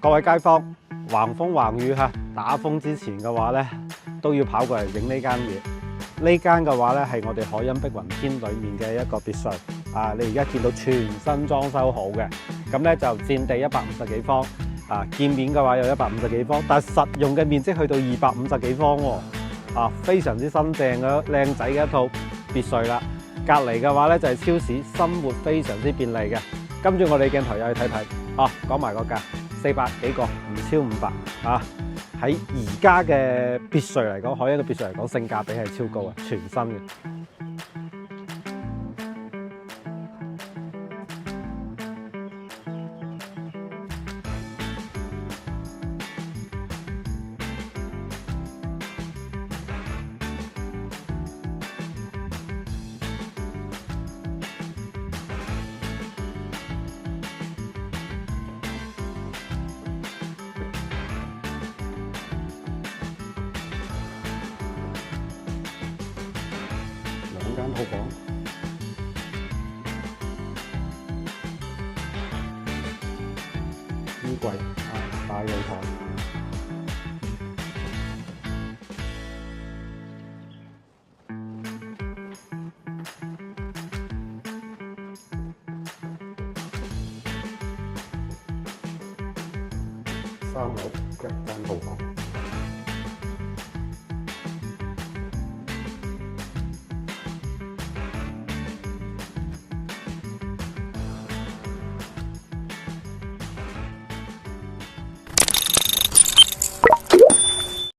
各位街坊，橫風橫雨嚇，打風之前嘅話咧，都要跑過嚟影呢間嘢。呢間嘅話咧係我哋海茵碧雲天裏面嘅一個別墅啊！你而家見到全新裝修好嘅，咁咧就佔地150幾方啊，建面嘅話有150幾方，但係實用嘅面積去到250幾方喎啊，非常之新淨嘅靚仔嘅一套別墅啦。隔離嘅話咧就係超市，生活非常之便利嘅。跟住我哋鏡頭又去睇睇啊，講埋個價，400幾個，唔超500啊！喺而家嘅別墅嚟講，海茵嘅別墅嚟講，性價比係超高嘅，全新嘅。2間套房，衣櫃啊，大露台，3樓1間套房。